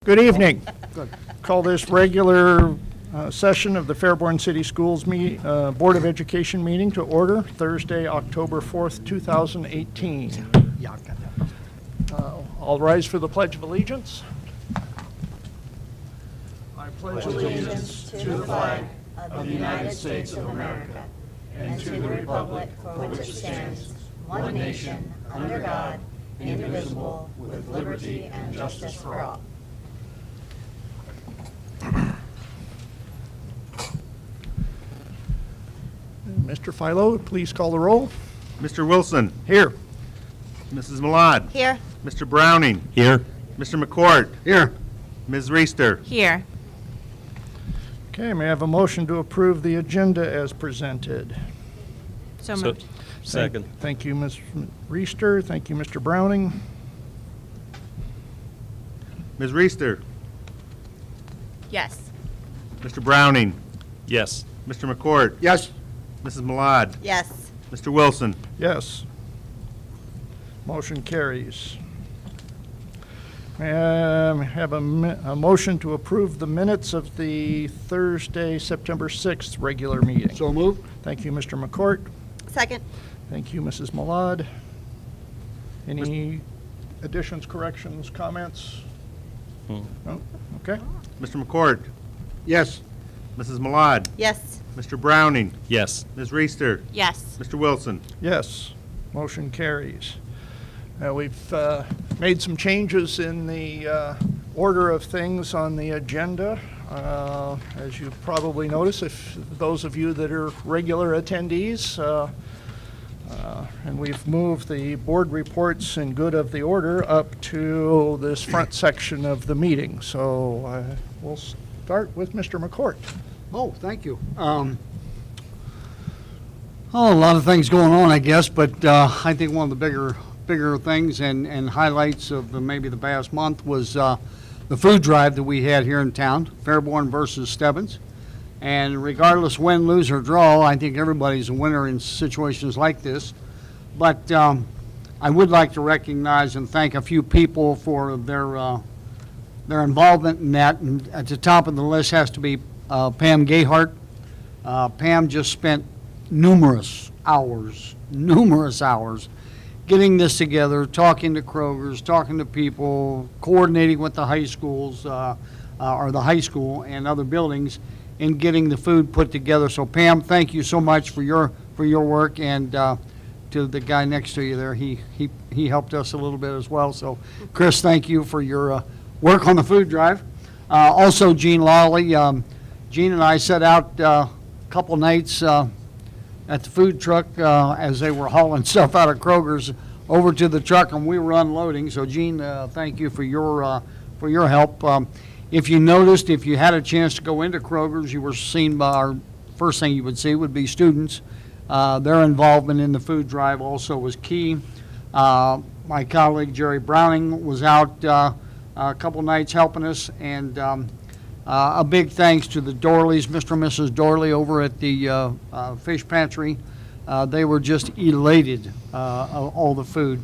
Good evening. Call this regular session of the Fairborn City Schools Board of Education meeting to order Thursday, October 4th, 2018. All rise for the Pledge of Allegiance. I pledge allegiance to the flag of the United States of America and to the republic for which it stands, one nation, under God, indivisible, with liberty and justice for all. Mr. Philo, please call the roll. Mr. Wilson. Here. Mrs. Malad. Here. Mr. Browning. Here. Mr. McCourt. Here. Ms. Reister. Here. Okay, may I have a motion to approve the agenda as presented? So moved. Second. Thank you, Ms. Reister. Thank you, Mr. Browning. Ms. Reister. Yes. Mr. Browning. Yes. Mr. McCourt. Yes. Mrs. Malad. Yes. Mr. Wilson. Yes. Motion carries. May I have a motion to approve the minutes of the Thursday, September 6th regular meeting? So moved. Thank you, Mr. McCourt. Second. Thank you, Mrs. Malad. Any additions, corrections, comments? No? Okay. Mr. McCourt. Yes. Mrs. Malad. Yes. Mr. Browning. Yes. Ms. Reister. Yes. Mr. Wilson. Yes, motion carries. We've made some changes in the order of things on the agenda. As you probably notice, if those of you that are regular attendees, and we've moved the board reports in good of the order up to this front section of the meeting. So we'll start with Mr. McCourt. Oh, thank you. A lot of things going on, I guess, but I think one of the bigger things and highlights of maybe the past month was the food drive that we had here in town, Fairborn versus Stebbins. And regardless win, lose, or draw, I think everybody's a winner in situations like this. But I would like to recognize and thank a few people for their involvement in that. And at the top of the list has to be Pam Gayhart. Pam just spent numerous hours getting this together, talking to Kroger's, talking to people, coordinating with the high schools, or the high school and other buildings, and getting the food put together. So Pam, thank you so much for your work, and to the guy next to you there, he helped us a little bit as well. So Chris, thank you for your work on the food drive. Also, Gene Lawley. Gene and I set out a couple nights at the food truck as they were hauling stuff out of Kroger's over to the truck, and we were unloading. So Gene, thank you for your help. If you noticed, if you had a chance to go into Kroger's, you were seen by our first thing you would see would be students. Their involvement in the food drive also was key. My colleague Jerry Browning was out a couple nights helping us, and a big thanks to the Dorleys, Mr. and Mrs. Dorley over at the fish pantry. They were just elated of all the food.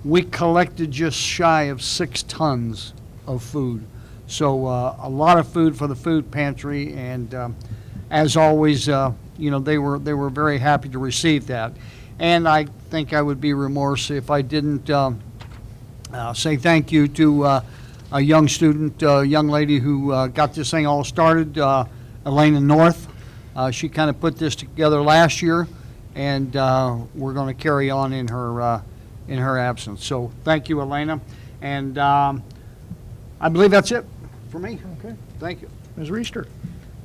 We collected just shy of 6 tons of food. So a lot of food for the food pantry, and as always, they were very happy to receive that. And I think I would be remorse if I didn't say thank you to a young student, young lady who got this thing all started, Elena North. She kind of put this together last year, and we're going to carry on in her absence. So thank you, Elena. And I believe that's it for me. Okay. Thank you. Ms. Reister.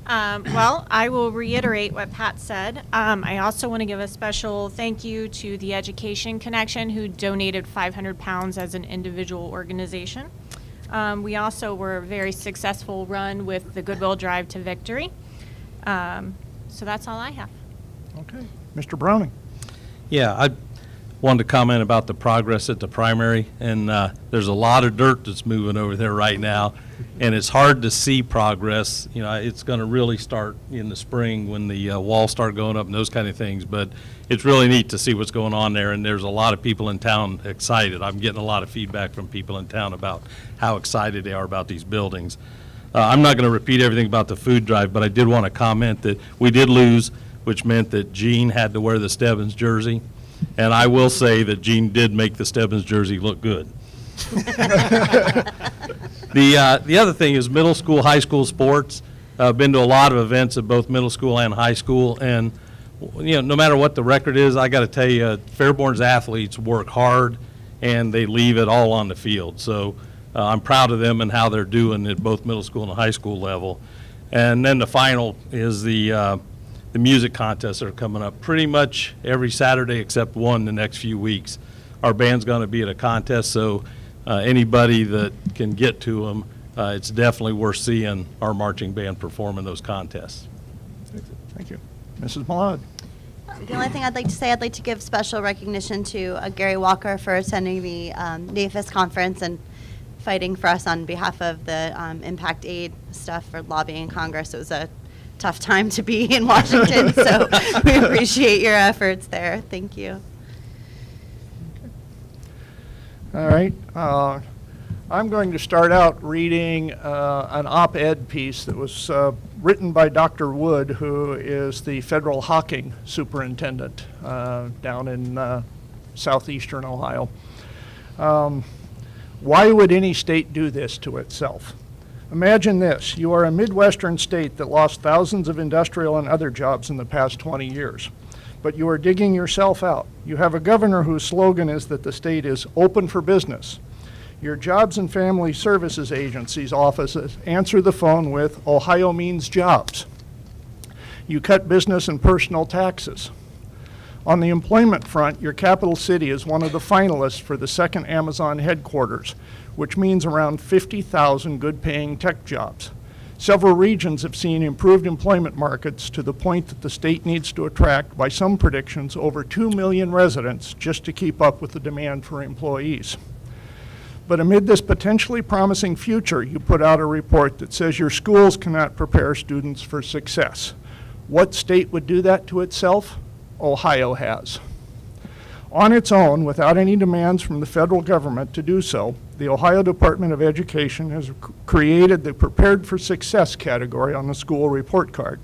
Well, I will reiterate what Pat said. I also want to give a special thank you to the Education Connection, who donated 500 pounds as an individual organization. We also were a very successful run with the Goodwill Drive to Victory. So that's all I have. Okay. Mr. Browning. Yeah, wanted to comment about the progress at the primary, and there's a lot of dirt that's moving over there right now, and it's hard to see progress. You know, it's going to really start in the spring when the walls start going up and those kind of things, but it's really neat to see what's going on there, and there's a lot of people in town excited. I'm getting a lot of feedback from people in town about how excited they are about these buildings. I'm not going to repeat everything about the food drive, but I did want to comment that we did lose, which meant that Gene had to wear the Stebbins jersey. And I will say that Gene did make the Stebbins jersey look good. The other ththing is middle school, high school sports. I've been to a lot of events at both middle school and high school, and you know, no matter what the record is, I got to tell you, Fairborn's athletes work hard and they leave it all on the field. So I'm proud of them and how they're doing at both middle school and high school level. And then the final is the music contests that are coming up pretty much every Saturday except one the next few weeks. Our band's going to be at a contest, so anybody that can get to them, it's definitely worth seeing our marching band perform in those contests. Thank you. Mrs. Malad. The only thing I'd like to say, I'd like to give special recognition to Gary Walker for attending the NAFIS conference and fighting for us on behalf of the impact aid stuff for lobbying in Congress. It was a tough time to be in Washington, so we appreciate your efforts there. Thank you. All right. I'm going to start out reading an op-ed piece that was written by Dr. Wood, who is the federal hawking superintendent down in southeastern Ohio. Why would any state do this to itself? Imagine this. You are a Midwestern state that lost thousands of industrial and other jobs in the past 20 years. But you are digging yourself out. You have a governor whose slogan is that the state is open for business. Your Jobs and Family Services Agency's offices answer the phone with Ohio means jobs. You cut business and personal taxes. On the employment front, your capital city is one of the finalists for the second Amazon headquarters, which means around 50,000 good-paying tech jobs. Several regions have seen improved employment markets to the point that the state needs to attract, by some predictions, over 2 million residents just to keep up with the demand for employees. But amid this potentially promising future, you put out a report that says your schools cannot prepare students for success. What state would do that to itself? Ohio has. On its own, without any demands from the federal government to do so, the Ohio Department of Education has created the Prepared for Success category on the school report card.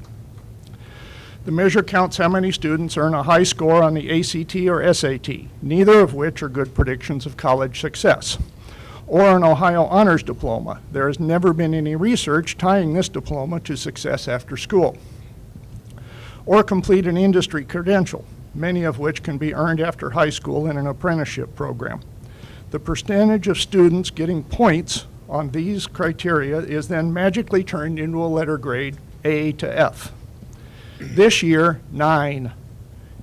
The measure counts how many students earn a high score on the ACT or SAT, neither of which are good predictions of college success, or an Ohio honors diploma. There has never been any research tying this diploma to success after school. Or complete an industry credential, many of which can be earned after high school in an apprenticeship program. The percentage of students getting points on these criteria is then magically turned into a letter grade, A to F. This year, 9.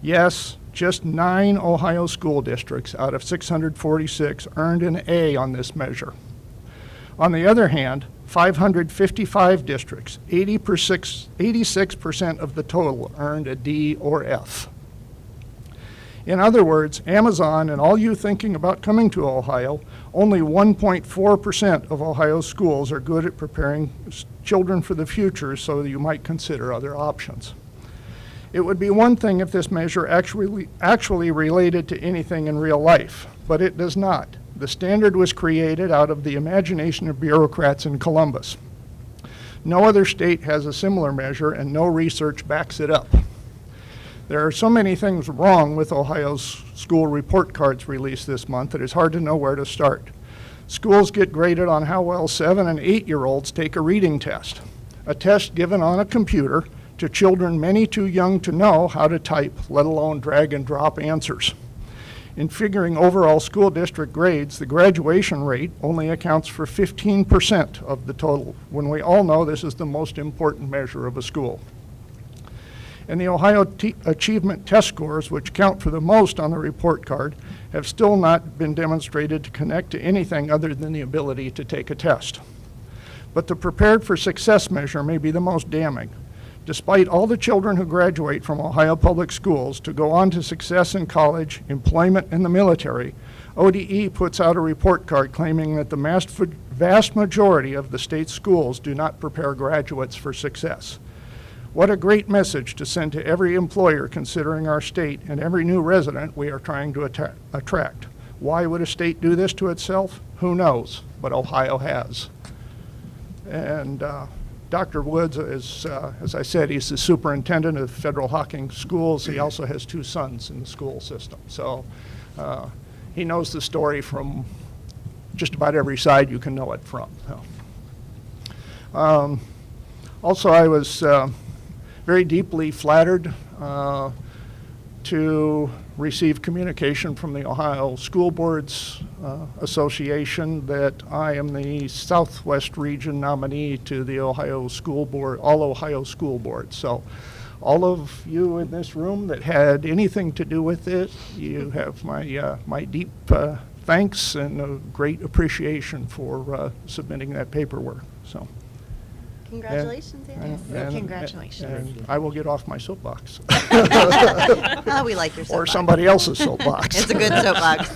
Yes, just 9 Ohio school districts out of 646 earned an A on this measure. On the other hand, 555 districts, 86% of the total, earned a D or F. In other words, Amazon and all you thinking about coming to Ohio, only 1.4% of Ohio's schools are good at preparing children for the future, so you might consider other options. It would be one thing if this measure actually related to anything in real life, but it does not. The standard was created out of the imagination of bureaucrats in Columbus. No other state has a similar measure, and no research backs it up. There are so many things wrong with Ohio's school report cards released this month that it's hard to know where to start. Schools get graded on how well 7- and 8-year-olds take a reading test, a test given on a computer to children many too young to know how to type, let alone drag and drop answers. In figuring overall school district grades, the graduation rate only accounts for 15% of the total, when we all know this is the most important measure of a school. And the Ohio Achievement Test scores, which count for the most on the report card, have still not been demonstrated to connect to anything other than the ability to take a test. But the Prepared for Success measure may be the most damning. Despite all the children who graduate from Ohio Public Schools to go on to success in college, employment, and the military, ODE puts out a report card claiming that the vast majority of the state schools do not prepare graduates for success. What a great message to send to every employer considering our state and every new resident we are trying to attract. Why would a state do this to itself? Who knows, but Ohio has. And Dr. Woods is, as I said, he's the superintendent of Federal Hocking Schools. He also has 2 sons in the school system. So he knows the story from just about every side you can know it from. So. Also, I was very deeply flattered to receive communication from the Ohio School Boards Association that I am the Southwest Region nominee to the Ohio School Board, all Ohio School Boards. So all of you in this room that had anything to do with it, you have my deep thanks and a great appreciation for submitting that paperwork. So. Congratulations, Andy. Congratulations. And I will get off my soapbox. Oh, we like your soapbox. Or somebody else's soapbox. It's a good soapbox.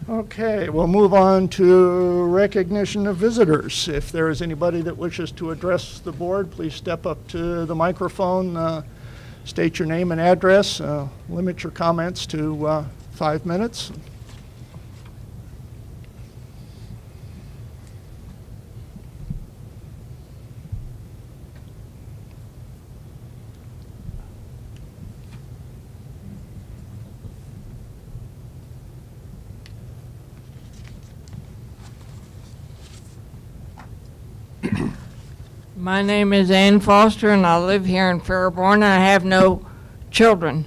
Okay, we'll move on to recognition of visitors. If there is anybody that wishes to address the board, please step up to the microphone, state your name and address, limit your comments to 5 minutes. My name is Ann Foster, and I live here in Fairborn, and I have no children.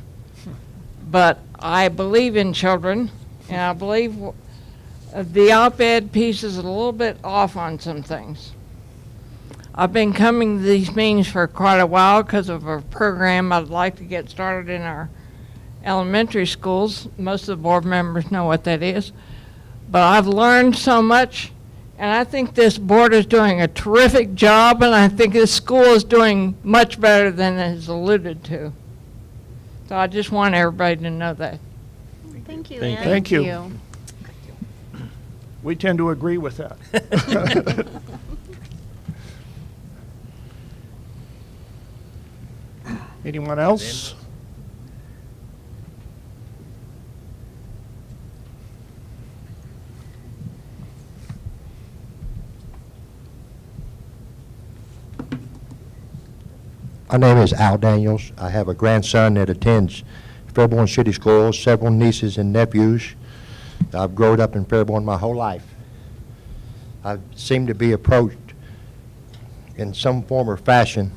But I believe in children, and I believe the op-ed piece is a little bit off on some things. I've been coming to these meetings for quite a while because of a program I'd like to get started in our elementary schools. Most of the board members know what that is. But I've learned so much. And I think this board is doing a terrific job, and I think this school is doing much better than it is alluded to. So I just want everybody to know that. Thank you, Thank Ann. Thank you. We tend to agree with that. Anyone else? My name is Al Daniels. I have a grandson that attends Fairborn City Schools, several nieces and nephews. I've grown up in Fairborn my whole life. I seem to be approached in some form or fashion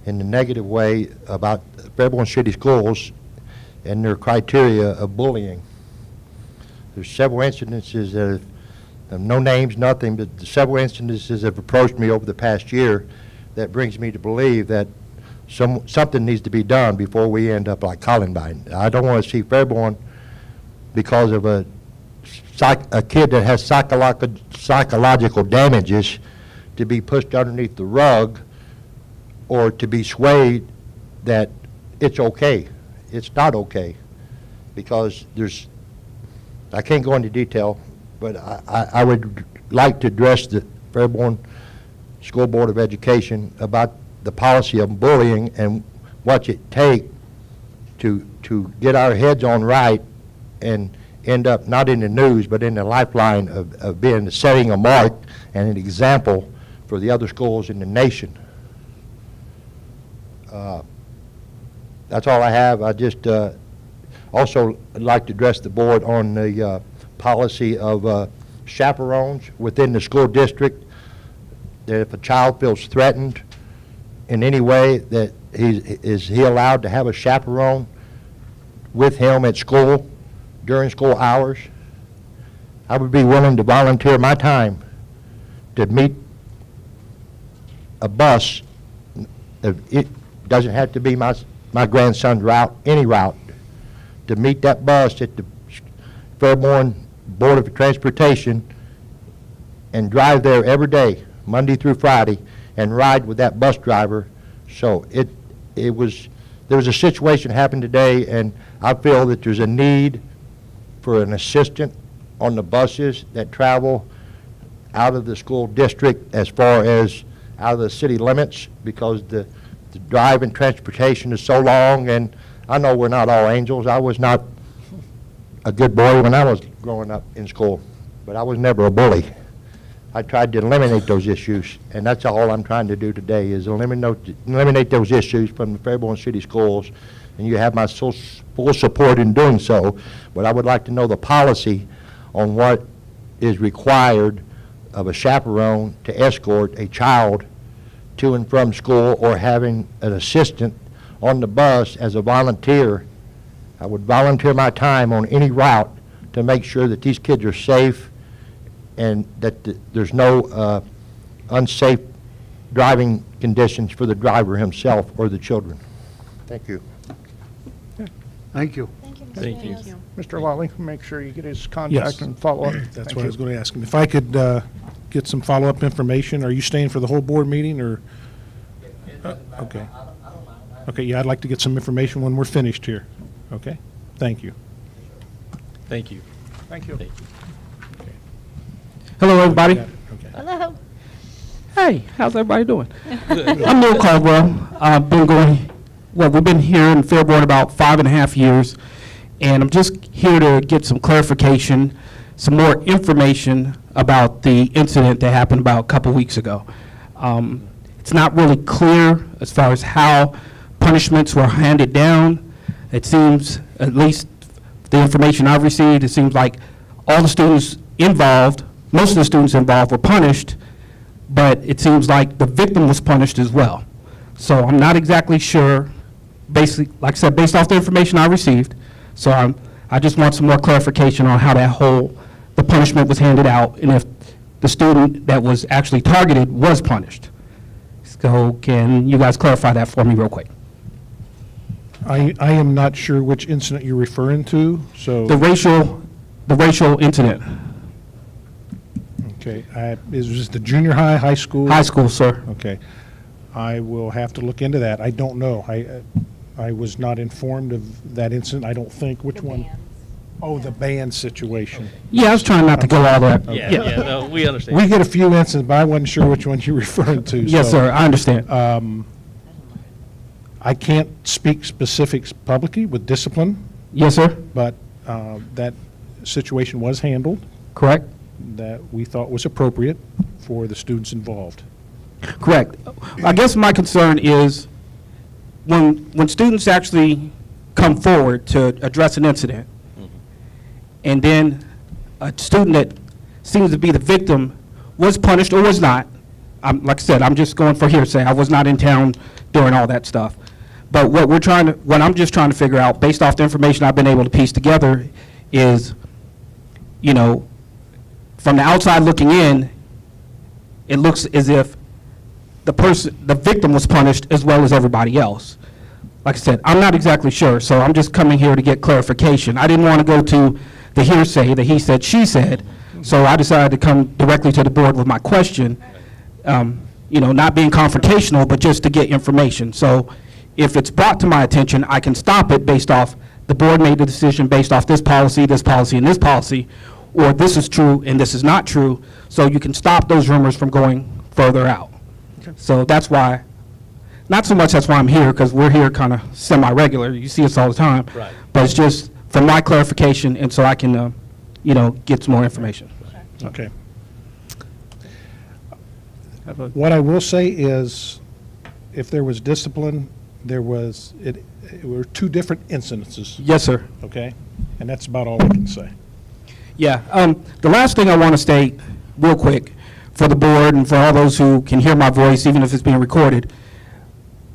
in a negative way about Fairborn City Schools and their criteria of bullying. There's several incidences that have no names, nothing, but several incidences have approached me over the past year that brings me to believe that something needs to be done before we end up like Columbine. I don't want to see Fairborn, because of a kid that has psychological damages, to be pushed underneath the rug or to be swayed that it's okay. It's not okay, because I can't go into detail, but I would like to address the Fairborn School Board of Education about the policy of bullying and what it takes to get our heads on right and end up not in the news but in the lifeline of setting a mark and an example for the other schools in the nation. That's all I have. I just also like to address the board on the policy of chaperones within the school district, that if a child feels threatened in any way, that is he allowed to have a chaperone with him at school during school hours. I would be willing to volunteer my time to meet a bus. It doesn't have to be my grandson's route, any route, to meet that bus at the Fairborn Board of Transportation and drive there every day, Monday through Friday, and ride with that bus driver. So there was a situation happened today, and I feel that there's a need for an assistant on the buses that travel out of the school district as far as out of the city limits, because the drive and transportation is so long, and I know we're not all angels. I was not a good boy when I was growing up in school, but I was never a bully. I tried to eliminate those issues, and that's all I'm trying to do today, is eliminate those issues from the Fairborn City Schools, and you have my full support in doing so. But I would like to know the policy on what is required of a chaperone to escort a child to and from school, or having an assistant on the bus as a volunteer. I would volunteer my time on any route to make sure that these kids are safe and that there's no unsafe driving conditions for the driver himself or the children. Thank you. Thank you. Thank you. Mr. Lally, make sure you get his Yes. contact and follow up. That's Thank what I you. was going to ask him. If I could get some follow-up information, are you staying for the whole board meeting, or? Okay. Okay, yeah, I'd like to get some information when we're finished here. Okay? Thank you. Thank you. Thank you. Thank you. Hello, everybody. Okay. Hello. Hey, how's everybody doing? I'm Neil Caldwell. I've been we've been here in Fairborn about 5.5 years, and I'm just here to get some clarification, some more information about the incident that happened about a couple weeks ago. It's not really clear as far as how punishments were handed down. It seems, at least the information I've received, it seems like all the students involved, most of the students involved were punished, but it seems like the victim was punished as well. So I'm not exactly sure, basically, like I said, based off the information I received. So I just want some more clarification on how the punishment was handed out, and if the student that was actually targeted was punished. So can you guys clarify that for me real quick? I am not sure which incident you're referring to, so. The racial incident. Okay, is this the junior high, high school? High school, sir. Okay. I will have to look into that. I don't know. I was not informed of that incident. I don't think. Which one? Oh, the band situation. Yeah, I was trying not to go all that. Yeah, no, we understand. We get a few incidents, but I wasn't sure which one you're referring to. Yes, so, sir, I understand. I can't speak specifics publicly with discipline, Yes, sir, but that situation was handled correct? that we thought was appropriate for the students involved. Correct. I guess my concern is when students actually come forward to address an incident, and then a student that seems to be the victim was punished or was not. Like I said, I'm just going for hearsay. I was not in town during all that stuff. But what I'm just trying to figure out, based off the information I've been able to piece together, is, from the outside looking in, it looks as if the victim was punished as well as everybody else. Like I said, I'm not exactly sure, so I'm just coming here to get clarification. I didn't want to go to the hearsay, the he said, she said, so I decided to come directly to the board with my question, not being confrontational, but just to get information. So if it's brought to my attention, I can stop it based off, the board made the decision based off this policy, and this policy, or this is true and this is not true, so you can stop those rumors from going further out. So that's why, not so much that's why I'm here, because we're here kind of semi-regular, you see us all the time. Right. But it's just for my clarification, and so I can, get some more information. Okay. What I will say is, if there was discipline, it were two different incidences, Yes, sir. okay? And that's about all I can say. Yeah, the last thing I want to state, real quick, for the board and for all those who can hear my voice, even if it's being recorded,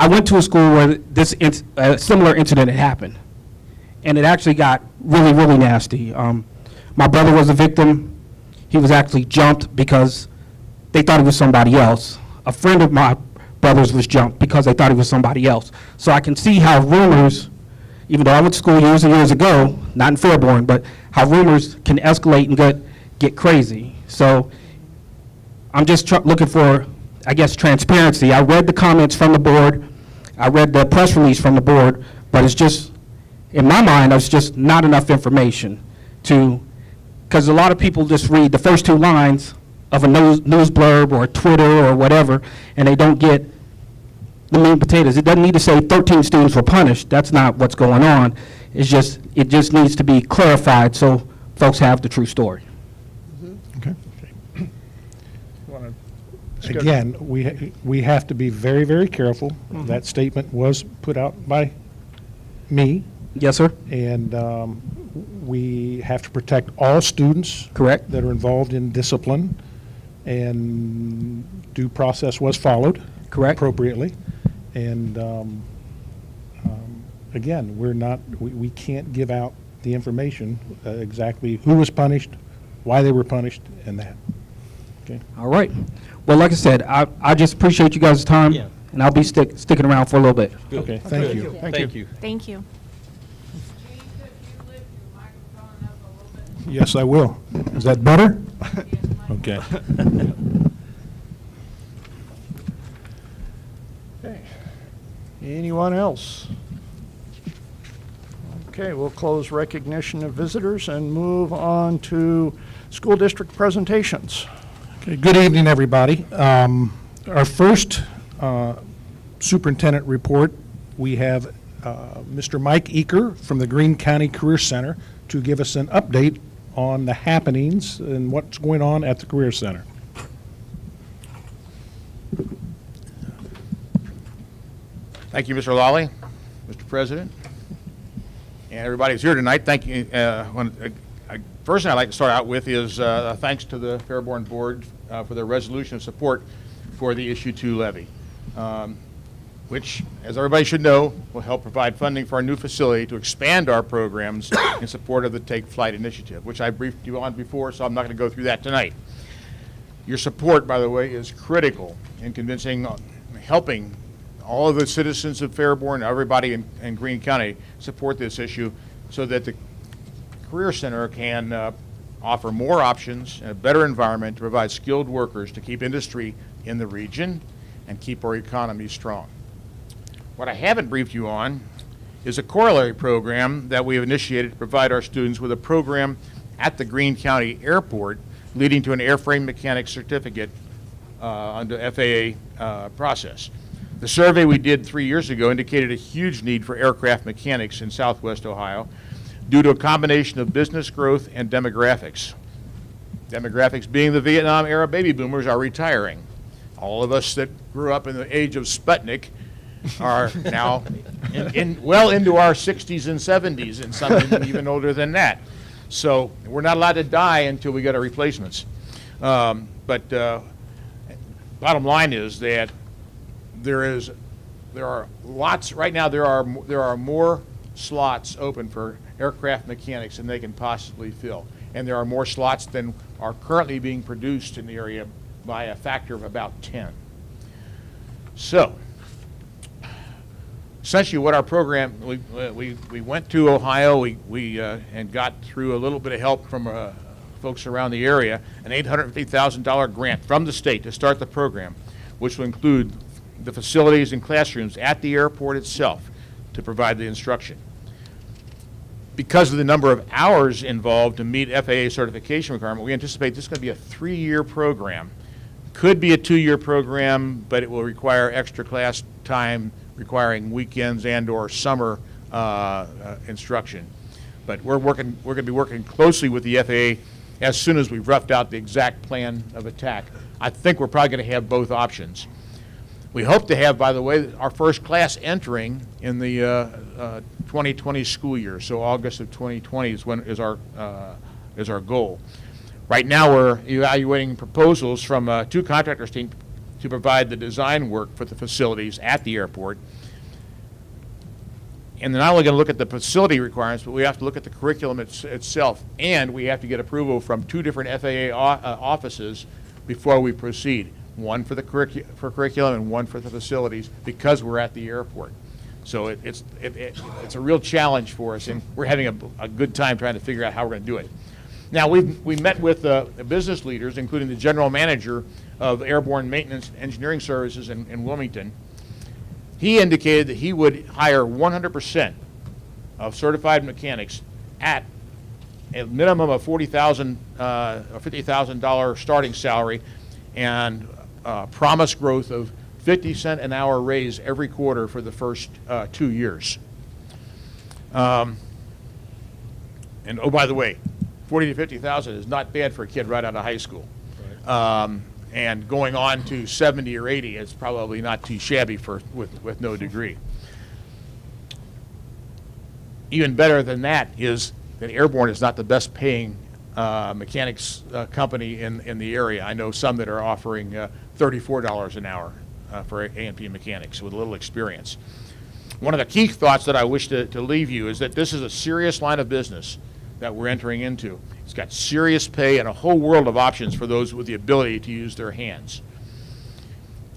I went to a school where a similar incident had happened, and it actually got really, really nasty. My brother was a victim. He was actually jumped because they thought he was somebody else. A friend of my brother's was jumped because they thought he was somebody else. So I can see how rumors, even though I went to school years and years ago, not in Fairborn, but how rumors can escalate and get crazy. So I'm just looking for I guess, transparency. I read the comments from the board, I read the press release from the board, but it's just, in my mind, it's just not enough information because a lot of people just read the first two lines of a news blurb or Twitter or whatever, and they don't get the meat and potatoes. It doesn't need to say 13 students were punished. That's not what's going on. It just needs to be clarified so folks have the true story. Okay. Wanna Again, we have to be very, very careful. That statement was put out by me, Yes, sir? and we have to protect all students Correct? that are involved in discipline, and due process was followed Correct? appropriately. And again, we can't give out the information exactly who was punished, why they were punished, and that. Okay. All right. Well, like I said, I just appreciate you guys' time, Yeah. and I'll be sticking around for a little bit. Okay, thank you. Thank you. Thank you. Yes, I will. Is that better? Okay. Okay. Anyone else? Okay, we'll close recognition of visitors and move on to school district presentations. Okay, good evening, everybody. Our first superintendent report, we have Mr. Mike Eaker from the Greene County Career Center to give us an update on the happenings and what's going on at the Career Center. Thank you, Mr. Lawley, Mr. President, and everybody who's here tonight. Thank you. First thing I'd like to start out with is thanks to the Fairborn Board for their resolution of support for the Issue 2 levy, which, as everybody should know, will help provide funding for our new facility to expand our programs in support of the Take Flight initiative, which I briefed you on before, so I'm not going to go through that tonight. Your support, by the way, is critical in helping all of the citizens of Fairborn, everybody in Greene County, support this issue so that the Career Center can offer more options and a better environment to provide skilled workers to keep industry in the region and keep our economy strong. What I haven't briefed you on is a corollary program that we have initiated to provide our students with a program at the Greene County Airport leading to an airframe mechanic certificate under FAA process. The survey we did 3 years ago indicated a huge need for aircraft mechanics in Southwest Ohio due to a combination of business growth and demographics. Demographics being the Vietnam-era baby boomers are retiring. All of us that grew up in the age of Sputnik are now well into our 60s and 70s, and some even older than that. So we're not allowed to die until we get our replacements. But bottom line is that there are lots right now. There are more slots open for aircraft mechanics than they can possibly fill, and there are more slots than are currently being produced in the area by a factor of about 10. So, essentially, what our program we went to Ohio, and got through a little bit of help from folks around the area, an $850,000 grant from the state to start the program, which will include the facilities and classrooms at the airport itself to provide the instruction. Because of the number of hours involved to meet FAA certification requirement, we anticipate this is going to be a 3-year program. Could be a 2-year program, but it will require extra class time, requiring weekends and/or summer instruction. But we're going to be working closely with the FAA as soon as we've roughed out the exact plan of attack. I think we're probably going to have both options. We hope to have, by the way, our first class entering in the 2020 school year. So August of 2020 is our goal. Right now, we're evaluating proposals from 2 contractors to provide the design work for the facilities at the airport. And they're not only going to look at the facility requirements, but we have to look at the curriculum itself, and we have to get approval from 2 different FAA offices before we proceed. One for the curriculum and one for the facilities, because we're at the airport. So it's a real challenge for us, and we're having a good time trying to figure out how we're going to do it. Now, we met with the business leaders, including the general manager of Airborne Maintenance Engineering Services in Wilmington. He indicated that he would hire 100% of certified mechanics at a minimum of $40,000 or $50,000 starting salary, and promise growth of 50 cent an hour raise every quarter for the first 2 years. And oh, by the way, 40 to 50,000 is not bad for a kid right out of high school. And going on to 70 or 80 is probably not too shabby with no degree. Even better than that is that Airborne is not the best paying mechanics company in the area. I know some that are offering $34 an hour for A&P mechanics with a little experience. One of the key thoughts that I wish to leave you is that this is a serious line of business that we're entering into. It's got serious pay and a whole world of options for those with the ability to use their hands.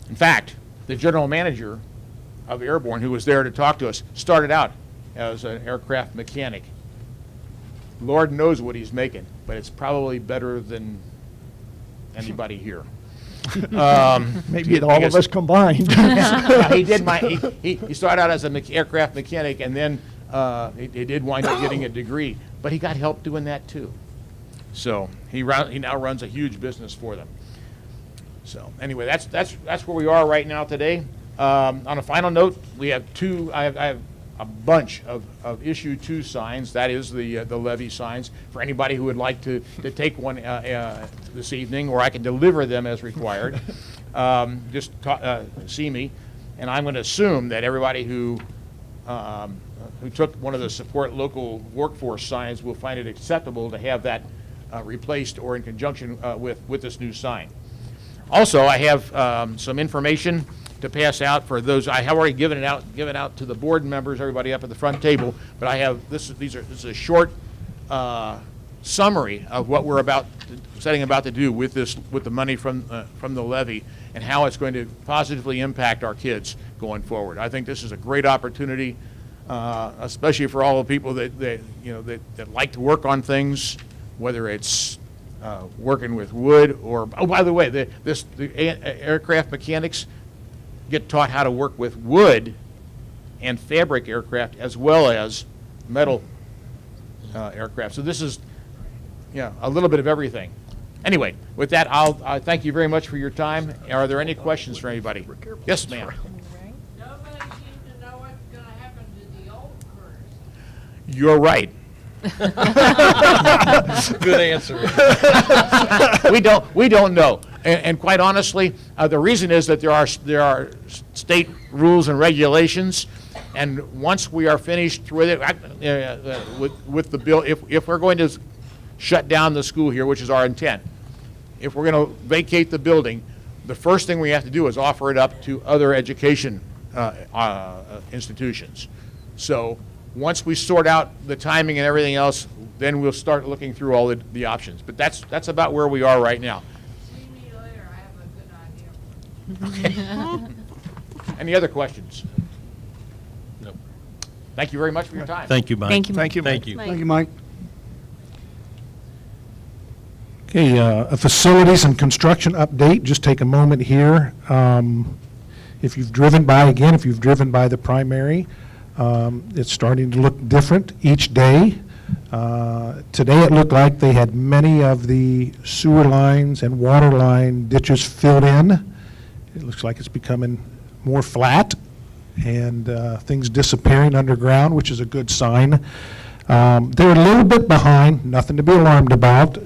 In fact, the general manager of Airborne, who was there to talk to us, started out as an aircraft mechanic. Lord knows what he's making, but it's probably better than anybody here. Maybe all of us combined. Yeah, he did. He started out as an aircraft mechanic, and then he did wind up getting a degree, but he got help doing that too. So he now runs a huge business for them. So anyway, that's where we are right now today. On a final note, we have I have a bunch of issue 2 signs. That is the levy signs for anybody who would like to take one this evening, or I can deliver them as required. Just see me, and I'm going to assume that everybody who took one of the support local workforce signs will find it acceptable to have that replaced or in conjunction with this new sign. Also, I have some information to pass out for those. I have already given it out to the board members, everybody up at the front table, but I have this is a short summary of what we're setting about to do with the money from the levy, and how it's going to positively impact our kids going forward. I think this is a great opportunity, especially for all the people that like to work on things, whether it's working with wood or, oh, by the way, the aircraft mechanics get taught how to work with wood and fabric aircraft as well as metal aircraft. So this is a little bit of everything. Anyway, with that, I thank you very much for your time. Are there any questions for anybody? Yes, ma'am. Nobody seems to know what's going to happen to the old cruise. You're right. Good answer. We don't know. And quite honestly, the reason is that there are state rules and regulations, and once we are finished with it, with the bill, if we're going to shut down the school here, which is our intent, if we're going to vacate the building, the first thing we have to do is offer it up to other education institutions. So once we sort out the timing and everything else, then we'll start looking through all the options. But that's about where we are right now. See me later, I have a good idea. Any other questions? No. Thank you very much for your time. Thank you, Mike. Thank you. Thank you. Thank you. Thank you, Mike. Okay, a facilities and construction update, just take a moment here. If you've driven by the primary, it's starting to look different each day. Today it looked like they had many of the sewer lines and water line ditches filled in. It looks like it's becoming more flat, and things disappearing underground, which is a good sign. They're a little bit behind, nothing to be alarmed about.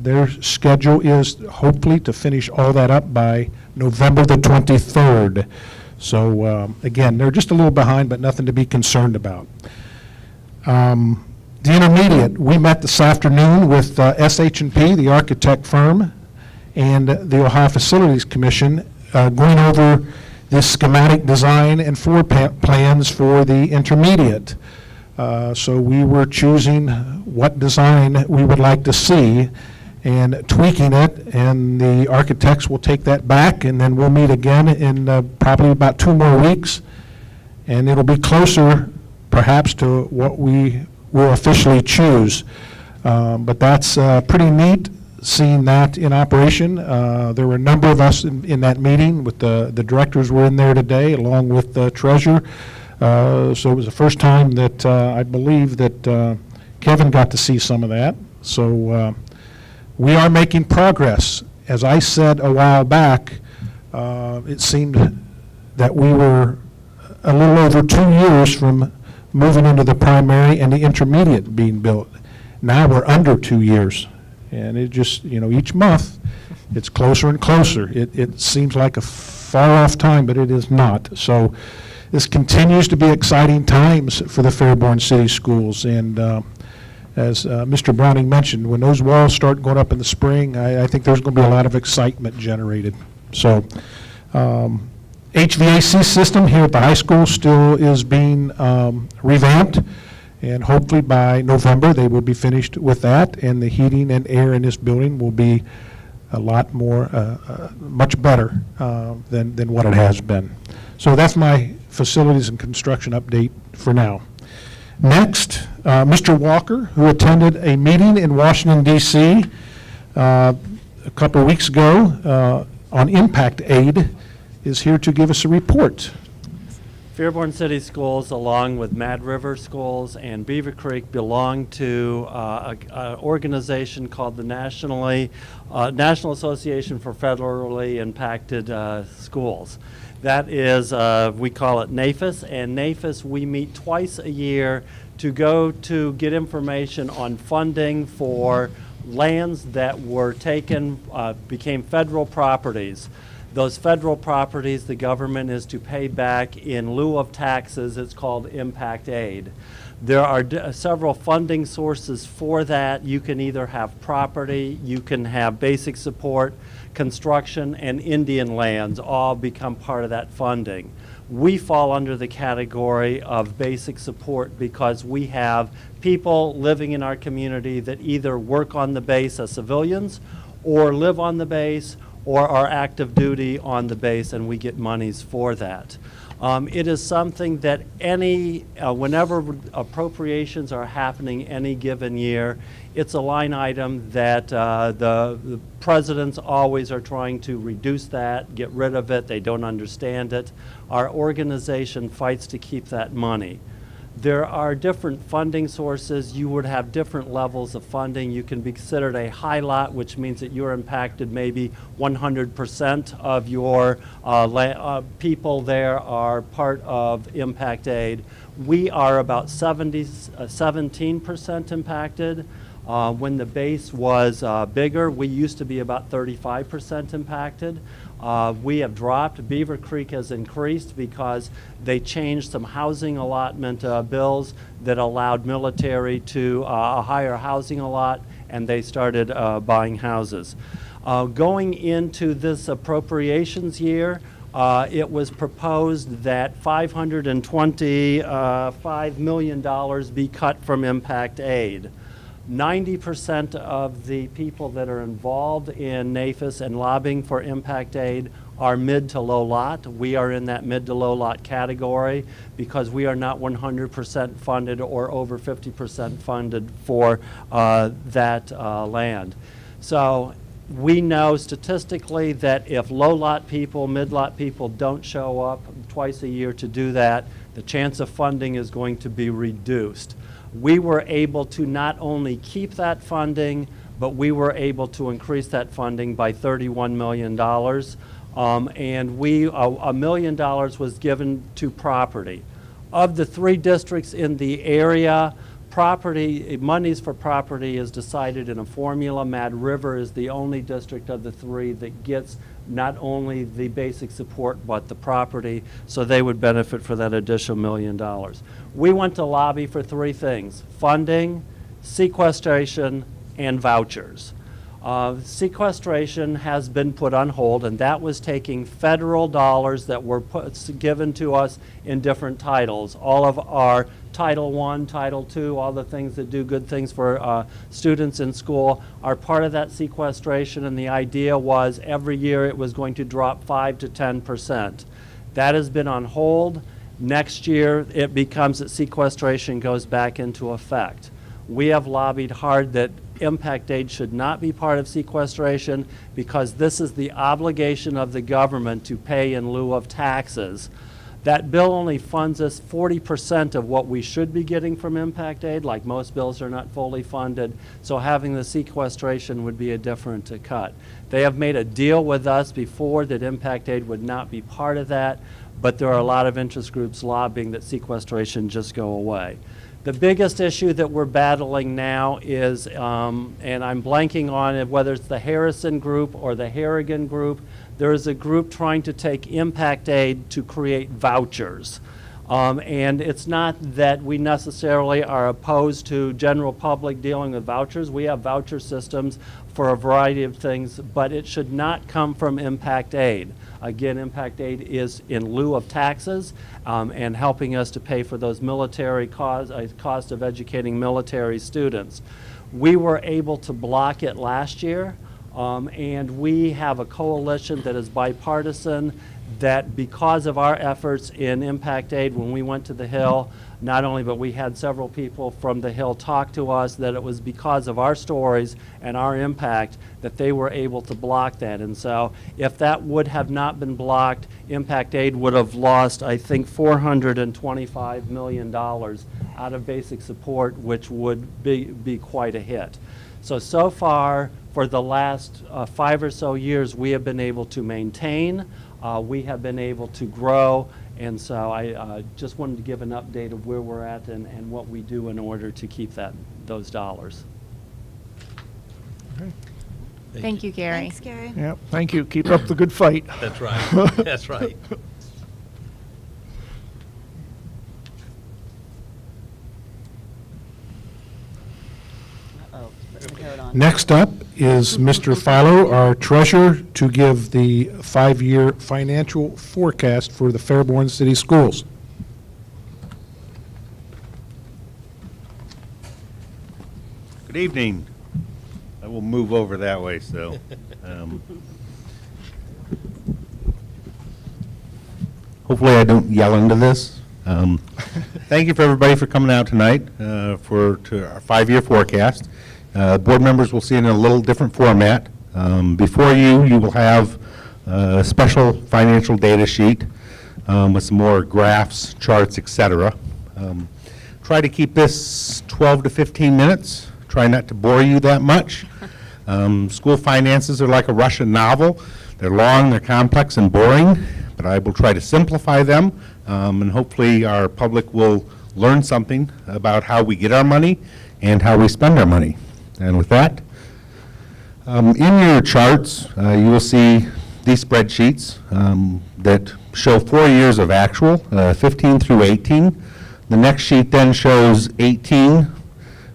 Their schedule is hopefully to finish all that up by November the 23rd. So again, they're just a little behind, but nothing to be concerned about. The intermediate, we met this afternoon with SH&P, the architect firm, and the Ohio Facilities Commission, going over the schematic design and floor plans for the intermediate. So we were choosing what design we would like to see and tweaking it, and the architects will take that back, and then we'll meet again in probably about 2 more weeks, and it'll be closer perhaps to what we will officially choose. But that's pretty neat. seeing that in operation. There were a number of us in that meeting. With the directors were in there today, along with the treasurer. So it was the first time that I believe that Kevin got to see some of that. So we are making progress. As I said a while back, it seemed that we were a little over 2 years from moving into the primary and the intermediate being built. Now we're under 2 years. And it just, each month, it's closer and closer. It seems like a far-off time, but it is not. So this continues to be exciting times for the Fairborn City Schools. And as Mr. Browning mentioned, when those walls start going up in the spring, I think there's going to be a lot of excitement generated. So HVAC system here at the high school still is being revamped. And hopefully by November, they will be finished with that, and the heating and air in this building will be a lot more, much better than what it has been. So that's my facilities and construction update for now. Next, Mr. Walker, who attended a meeting in Washington, D.C. A couple of weeks ago on impact aid, is here to give us a report. Fairborn City Schools, along with Mad River Schools and Beaver Creek, belong to an organization called the National Association for Federally Impacted Schools. That is, we call it NAFIS, and NAFIS, we meet twice a year to go to get information on funding for lands that were taken, became federal properties. Those federal properties, the government is to pay back in lieu of taxes. It's called impact aid. There are several funding sources for that. You can either have property, you can have basic support, construction, and Indian lands all become part of that funding. We fall under the category of basic support because we have people living in our community that either work on the base as civilians or live on the base or are active duty on the base, and we get monies for that. It is something that whenever appropriations are happening any given year, it's a line item that the presidents always are trying to reduce that, get rid of it. They don't understand it. Our organization fights to keep that money. There are different funding sources. You would have different levels of funding. You can be considered a high lot, which means that you're impacted maybe 100% of your people there are part of impact aid. We are about 17% impacted. When the base was bigger, we used to be about 35% impacted. We have dropped. Beaver Creek has increased because they changed some housing allotment bills that allowed military to a higher housing allot, and they started buying houses. Going into this appropriations year, it was proposed that $525 million be cut from impact aid. 90% of the people that are involved in NAFIS and lobbying for impact aid are mid to low lot. We are in that mid to low lot category because we are not 100% funded or over 50% funded for that land. So we know statistically that if low lot people, mid lot people don't show up twice a year to do that, the chance of funding is going to be reduced. We were able to not only keep that funding, but we were able to increase that funding by $31 million. And $1 million was given to property. Of the 3 districts in the area, monies for property is decided in a formula. Mad River is the only district of the 3 that gets not only the basic support but the property, so they would benefit for that additional $1 million. We went to lobby for 3 things: funding, sequestration, and vouchers. Sequestration has been put on hold, and that was taking federal dollars that were given to us in different titles. All of our Title I, Title II, all the things that do good things for students in school are part of that sequestration, and the idea was every year it was going to drop 5 to 10%. That has been on hold. Next year it becomes that sequestration goes back into effect. We have lobbied hard that impact aid should not be part of sequestration because this is the obligation of the government to pay in lieu of taxes. That bill only funds us 40% of what we should be getting from impact aid, like most bills are not fully funded, so having the sequestration would be a different cut. They have made a deal with us before that impact aid would not be part of that, but there are a lot of interest groups lobbying that sequestration just go away. The biggest issue that we're battling now is, and I'm blanking on it, whether it's the Harrison Group or the Harrigan Group, there is a group trying to take impact aid to create vouchers. And it's not that we necessarily are opposed to general public dealing with vouchers. We have voucher systems for a variety of things, but it should not come from impact aid. Again, impact aid is in lieu of taxes and helping us to pay for those military cost of educating military students. We were able to block it last year, and we have a coalition that is bipartisan that because of our efforts in impact aid when we went to the Hill, not only, but we had several people from the Hill talk to us that it was because of our stories and our impact that they were able to block that. And so if that would have not been blocked, impact aid would have lost, I think, $425 million out of basic support, which would be quite a hit. So far, for the last 5 or so years, we have been able to maintain, we have been able to grow, and so I just wanted to give an update of where we're at and what we do in order to keep those dollars. Thank you, Gary. Thanks, Gary. Yep, thank you. Keep up the good fight. That's right. That's right. Next up is Mr. Philo, our treasurer, to give the 5-year financial forecast for the Fairborn City Schools. Good evening. I will move over that way, so. Hopefully I don't yell into this. Thank you for everybody for coming out tonight to our 5-year forecast. Board members will see it in a little different format. Before you will have a special financial data sheet with some more graphs, charts, etc. Try to keep this 12 to 15 minutes. Try not to bore you that much. School finances are like a Russian novel. They're long, they're complex and boring, but I will try to simplify them, and hopefully our public will learn something about how we get our money and how we spend our money. And with that, in your charts, you will see these spreadsheets that show 4 years of actual, 15 through 18. The next sheet then shows 18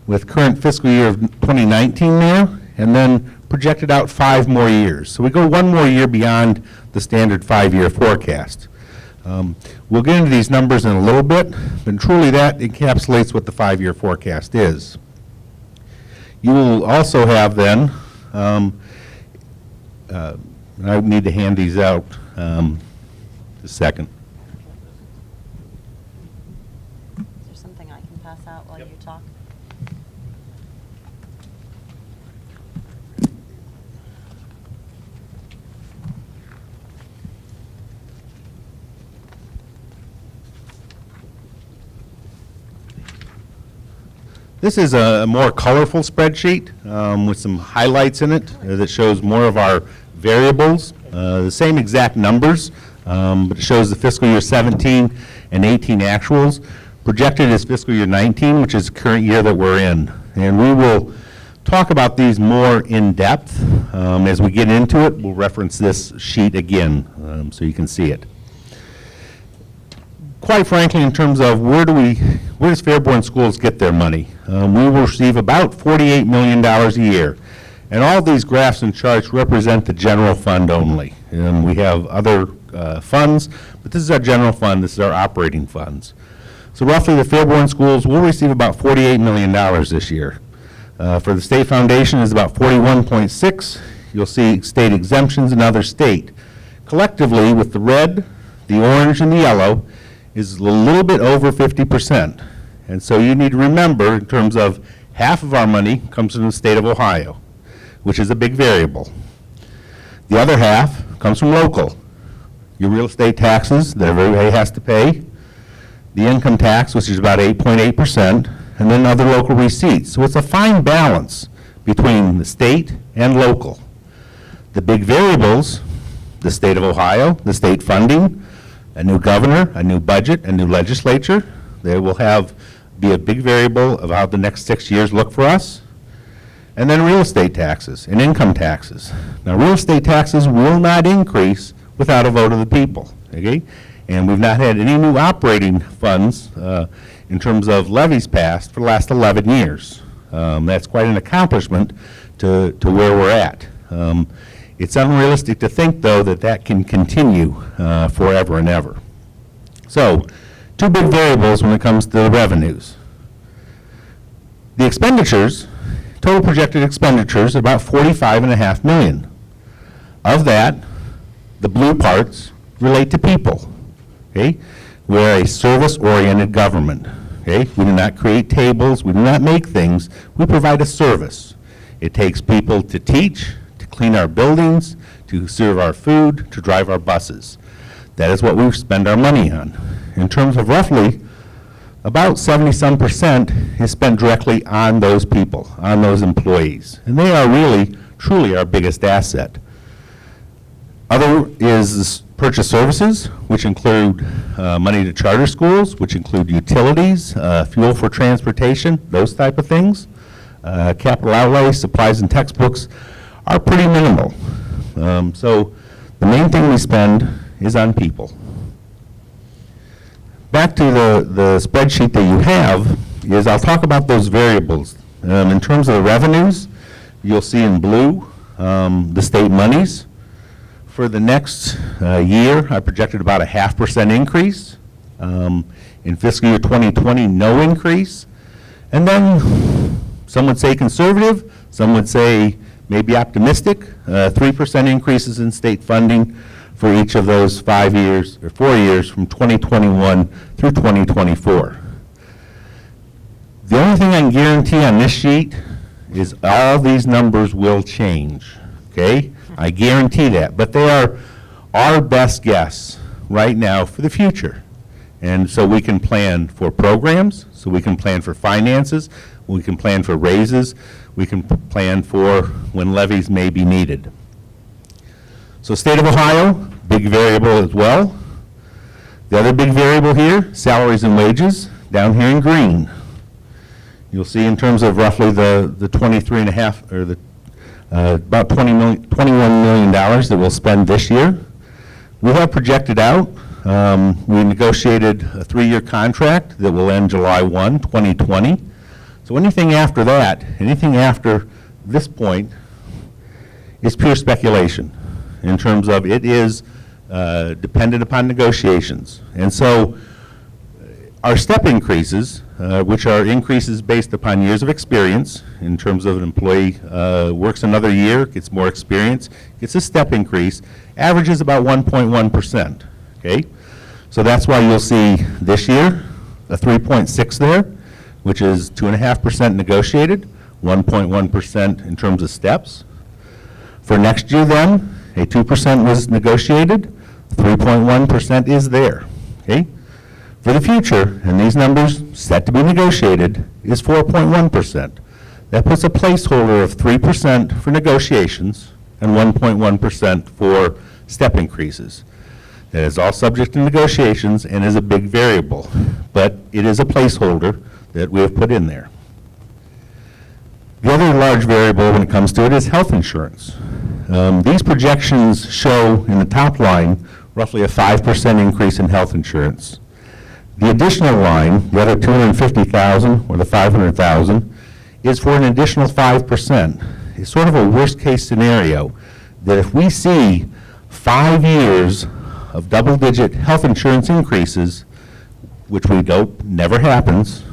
with current fiscal year of 2019 there, and then projected out 5 more years. So we go 1 more year beyond the standard 5-year forecast. We'll get into these numbers in a little bit, but truly that encapsulates what the 5-year forecast is. You will also have then, I need to hand these out a second. Is there something I can pass out while you talk? This is a more colorful spreadsheet with some highlights in it that shows more of our variables, the same exact numbers, but it shows the fiscal year 17 and 18 actuals. Projected is fiscal year 19, which is the current year that we're in. And we will talk about these more in depth as we get into it. We'll reference this sheet again so you can see it. Quite frankly, in terms of where does Fairborn Schools get their money? We will receive about $48 million a year. And all these graphs and charts represent the general fund only. And we have other funds, but this is our general fund, this is our operating funds. So roughly the Fairborn Schools will receive about $48 million this year. For the state foundation is about 41.6. You'll see state exemptions and other state. Collectively, with the red, the orange, and the yellow, is a little bit over 50%. And so you need to remember, in terms of half of our money comes from the state of Ohio, which is a big variable. The other half comes from local. Your real estate taxes that everybody has to pay, the income tax, which is about 8.8%, and then other local receipts. So it's a fine balance between the state and local. The big variables, the state of Ohio, the state funding, a new governor, a new budget, a new legislature, they will be a big variable of how the next 6 years look for us. And then real estate taxes and income taxes. Now, real estate taxes will not increase without a vote of the people, okay? And we've not had any new operating funds in terms of levies passed for the last 11 years. That's quite an accomplishment to where we're at. It's unrealistic to think, though, that that can continue forever and ever. So, two big variables when it comes to the revenues. The expenditures, total projected expenditures, about $45.5 million. Of that, the blue parts relate to people. Okay? We're a service-oriented government. Okay? We do not create tables. We do not make things. We provide a service. It takes people to teach, to clean our buildings, to serve our food, to drive our buses. That is what we spend our money on. In terms of roughly, about 70% is spent directly on those people, on those employees. And they are really, truly our biggest asset. Other is purchase services, which include money to charter schools, which include utilities, fuel for transportation, those type of things. Capital outlay, supplies and textbooks are pretty minimal. So the main thing we spend is on people. Back to the spreadsheet that you have, is I'll talk about those variables. In terms of the revenues, you'll see in blue the state monies. For the next year, I projected about a 0.5% increase. In fiscal year 2020, no increase. And then some would say conservative, some would say maybe optimistic, 3% increases in state funding for each of those 5 years, or 4 years, from 2021 through 2024. The only thing I can guarantee on this sheet is all these numbers will change, okay? I guarantee that, but they are our best guess right now for the future. And so we can plan for programs, so we can plan for finances, we can plan for raises, we can plan for when levies may be needed. So state of Ohio, big variable as well. The other big variable here, salaries and wages, down here in green. You'll see in terms of roughly the 23.5, or the about $21 million that we'll spend this year. We have projected out, we negotiated a 3-year contract that will end July 1, 2020. So anything after that, anything after this point is pure speculation in terms of it is dependent upon negotiations. And so our step increases, which are increases based upon years of experience in terms of an employee works another year, gets more experience, gets a step increase, averages about 1.1%, okay? So that's why you'll see this year a 3.6 there, which is 2.5% negotiated, 1.1% in terms of steps. For next year then, a 2% was negotiated, 3.1% is there, okay? For the future, and these numbers set to be negotiated, is 4.1%. That puts a placeholder of 3% for negotiations and 1.1% for step increases. That is all subject to negotiations and is a big variable, but it is a placeholder that we have put in there. The other large variable when it comes to it is health insurance. These projections show in the top line roughly a 5% increase in health insurance. The additional line, the other $250,000 or the $500,000, is for an additional 5%. It's sort of a worst-case scenario that if we see 5 years of double-digit health insurance increases, which we hope never happens,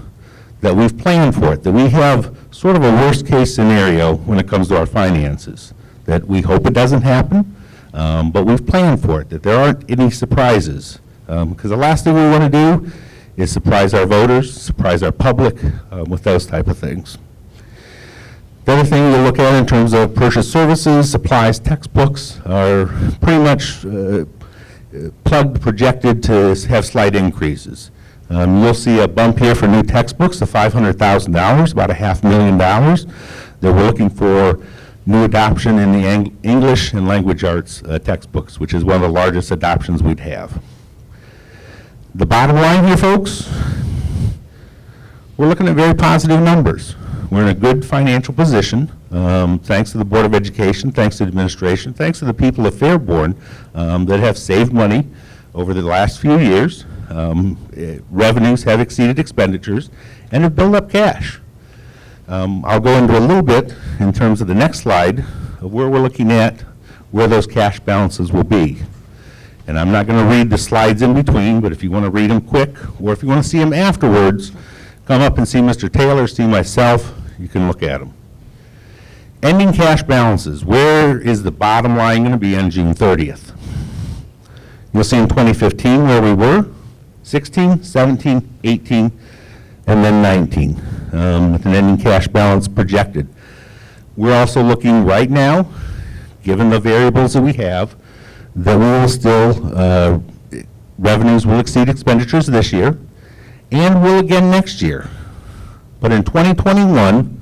that we've planned for it, that we have sort of a worst-case scenario when it comes to our finances, that we hope it doesn't happen, but we've planned for it, that there aren't any surprises. Because the last thing we want to do is surprise our voters, surprise our public with those type of things. The other thing you'll look at in terms of purchase services, supplies, textbooks are pretty much plugged, projected to have slight increases. You'll see a bump here for new textbooks of $500,000, about $500,000, that we're looking for new adoption in the English and language arts textbooks, which is one of the largest adoptions we'd have. The bottom line here, folks, we're looking at very positive numbers. We're in a good financial position, thanks to the Board of Education, thanks to the administration, thanks to the people of Fairborn that have saved money over the last few years. Revenues have exceeded expenditures and have built up cash. I'll go into a little bit in terms of the next slide of where we're looking at where those cash balances will be. And I'm not going to read the slides in between, but if you want to read them quick, or if you want to see them afterwards, come up and see Mr. Taylor, see myself, you can look at them. Ending cash balances, where is the bottom line going to be on June 30th? You'll see in 2015 where we were, 16, 17, 18, and then 19, with an ending cash balance projected. We're also looking right now, given the variables that we have, that we will still, revenues will exceed expenditures this year, and will again next year. But in 2021,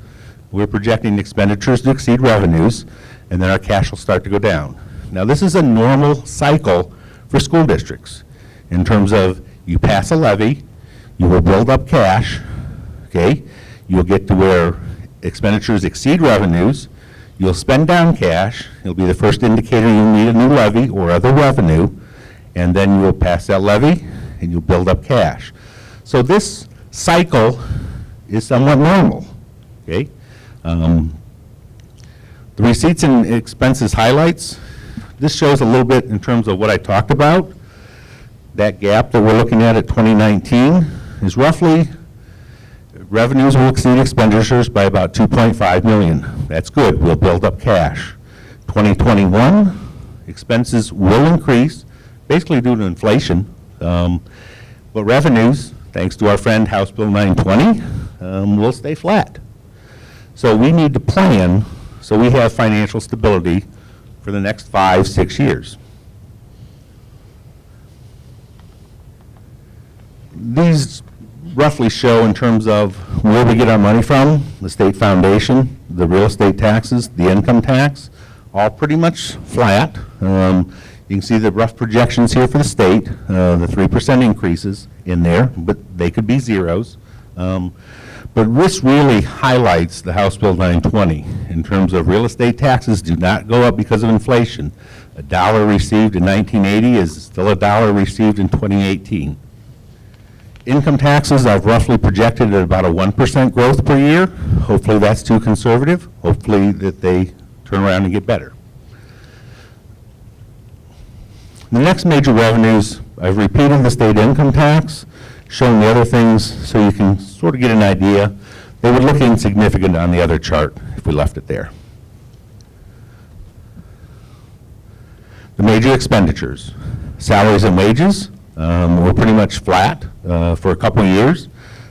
we're projecting expenditures to exceed revenues, and then our cash will start to go down. Now, this is a normal cycle for school districts in terms of you pass a levy, you will build up cash, okay? You'll get to where expenditures exceed revenues, you'll spend down cash, it'll be the first indicator you'll need a new levy or other revenue, and then you will pass that levy and you'll build up cash. So this cycle is somewhat normal, okay? The receipts and expenses highlights, this shows a little bit in terms of what I talked about. That gap that we're looking at 2019 is roughly, revenues will exceed expenditures by about 2.5 million. That's good, we'll build up cash. 2021, expenses will increase, basically due to inflation, but revenues, thanks to our friend House Bill 920, will stay flat. So we need to plan so we have financial stability for the next 5, 6 years. These roughly show in terms of where we get our money from, the state foundation, the real estate taxes, the income tax, all pretty much flat. You can see the rough projections here for the state, the 3% increases in there, but they could be zeros. But this really highlights the House Bill 920 in terms of real estate taxes do not go up because of inflation. A dollar received in 1980 is still a dollar received in 2018. Income taxes I've roughly projected at about a 1% growth per year. Hopefully that's too conservative. Hopefully that they turn around and get better. The next major revenues, I've repeated the state income tax, shown the other things so you can sort of get an idea. They would look insignificant on the other chart if we left it there. The major expenditures, salaries and wages, were pretty much flat for a couple of years.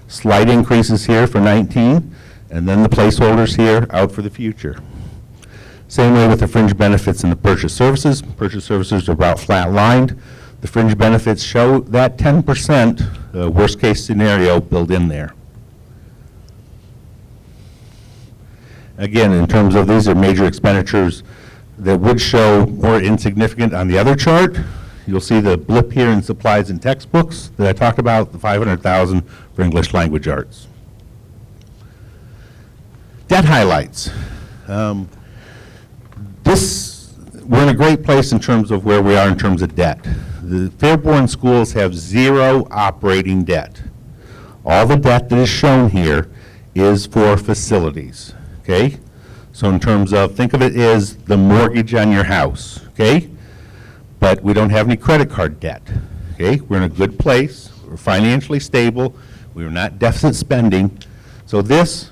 Slight increases here for 19, and then the placeholders here out for the future. Same way with the fringe benefits and the purchase services. Purchase services are about flat lined. The fringe benefits show that 10% worst case scenario built in there. Again, in terms of these are major expenditures that would show more insignificant on the other chart. You'll see the blip here in supplies and textbooks that I talked about, the $500,000 for English language arts. Debt highlights. We're in a great place in terms of where we are in terms of debt. The Fairborn schools have zero operating debt. All the debt that is shown here is for facilities, okay? So in terms of, think of it as the mortgage on your house, okay? But we don't have any credit card debt, okay? We're in a good place, we're financially stable, we're not deficit spending. So these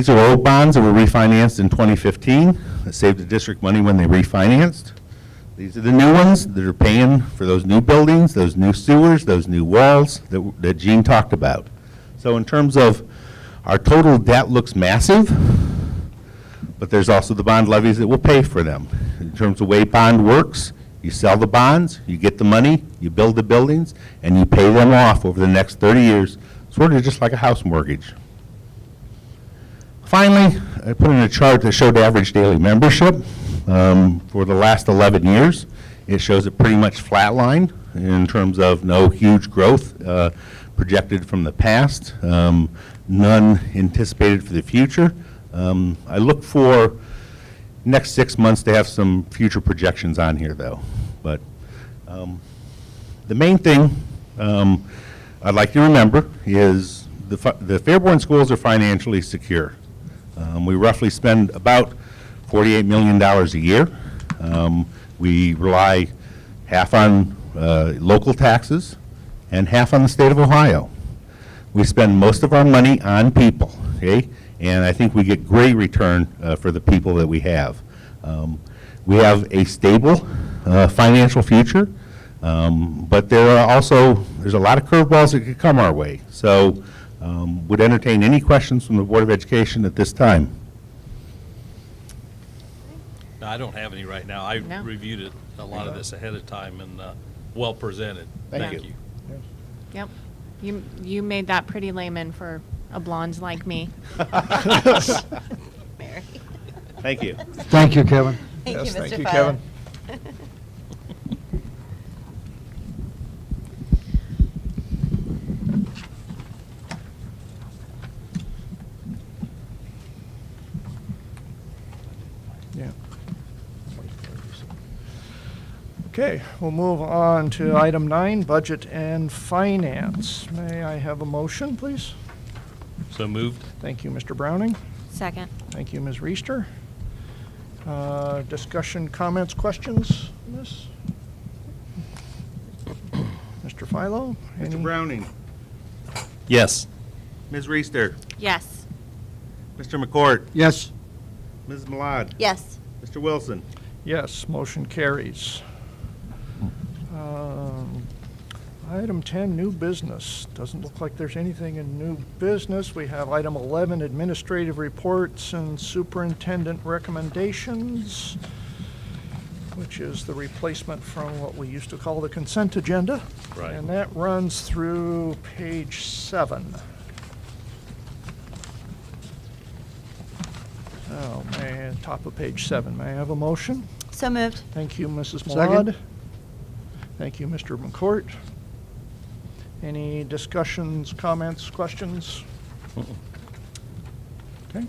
are old bonds that were refinanced in 2015 that saved the district money when they refinanced. These are the new ones that are paying for those new buildings, those new sewers, those new walls that Gene talked about. So in terms of our total debt looks massive, but there's also the bond levies that will pay for them. In terms of the way bond works, you sell the bonds, you get the money, you build the buildings, and you pay them off over the next 30 years, sort of just like a house mortgage. Finally, I put in a chart that showed average daily membership for the last 11 years. It shows it pretty much flatlined in terms of no huge growth projected from the past, none anticipated for the future. I look for next 6 months to have some future projections on here, though. But the main thing I'd like you to remember is the Fairborn schools are financially secure. We roughly spend about $48 million a year. We rely half on local taxes and half on the state of Ohio. We spend most of our money on people, okay? And I think we get great return for the people that we have. We have a stable financial future, but there's a lot of curveballs that could come our way. So would entertain any questions from the Board of Education at this time. No, I don't have any right now. I No. reviewed it, a lot of this ahead of time, and well presented. Thank you. Yep. You made that pretty layman for a blonde like me. Mary. Thank you. Thank you, Kevin. Thank Yes, you, thank Mr. you, Fowler. Kevin. Yeah. Okay, we'll move on to item 9, budget and finance. May I have a motion, please? So moved. Thank you, Mr. Browning. Second. Thank you, Ms. Reister. Discussion, comments, questions, Miss? Mr. Philo? Mr. any- Browning, Yes. Ms. Reister, Yes. Mr. McCourt, Yes. Ms. Malad, Yes. Mr. Wilson. Yes, motion carries. Item 10, new business. Doesn't look like there's anything in new business. We have item 11, administrative reports and superintendent recommendations, which is the replacement from what we used to call the consent agenda. Right. And that runs through page 7. Oh, man, top of page 7. May I have a motion? So moved. Thank you, Mrs. Second. Malad. Thank you, Mr. McCourt. Any discussions, comments, questions? Okay,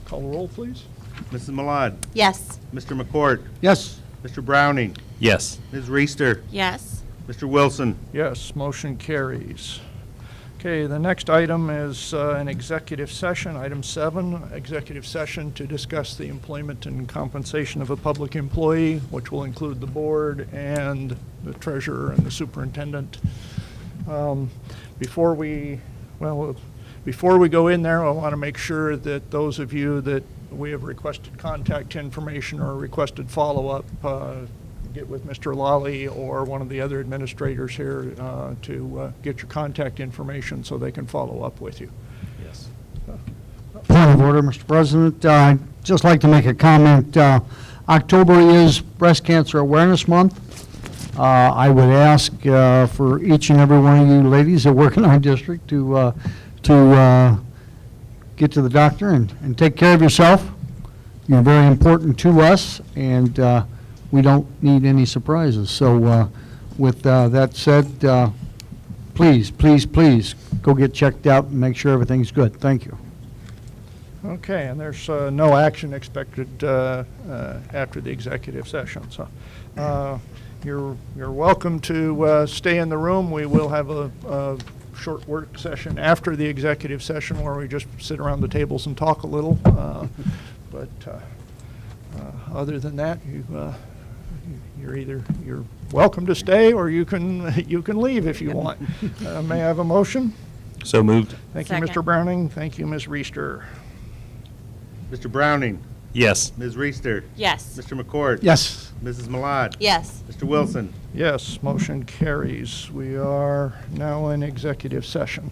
call the roll, please. Mrs. Malad, Yes. Mr. McCourt, Yes. Mr. Browning, Yes. Ms. Reister, Yes. Mr. Wilson. Yes, motion carries. Okay, the next item is an executive session, item 7, executive session to discuss the employment and compensation of a public employee, which will include the board and the treasurer and the superintendent. Before we go in there, I want to make sure that those of you that we have requested contact information or requested follow-up, get with Mr. Lally or one of the other administrators here to get your contact information so they can follow up with you. Yes. Point of order, Mr. President. I'd just like to make a comment. October is Breast Cancer Awareness Month. I would ask for each and every one of you ladies that work in our district to get to the doctor and take care of yourself. You're very important to us, and we don't need any surprises. So with that said, please, please, please, go get checked out and make sure everything's good. Thank you. Okay, and there's no action expected after the executive session, so you're welcome to stay in the room. We will have a short work session after the executive session where we just sit around the tables and talk a little. But other than that, you're welcome to stay, or you can leave if you want. May I have a motion? So moved. Thank you, Second. Mr. Browning. Thank you, Ms. Reister. Mr. Browning, Yes. Ms. Reister, Yes. Mr. McCourt. Yes. Mrs. Malad, Yes. Mr. Wilson. Yes, motion carries. We are now in executive session.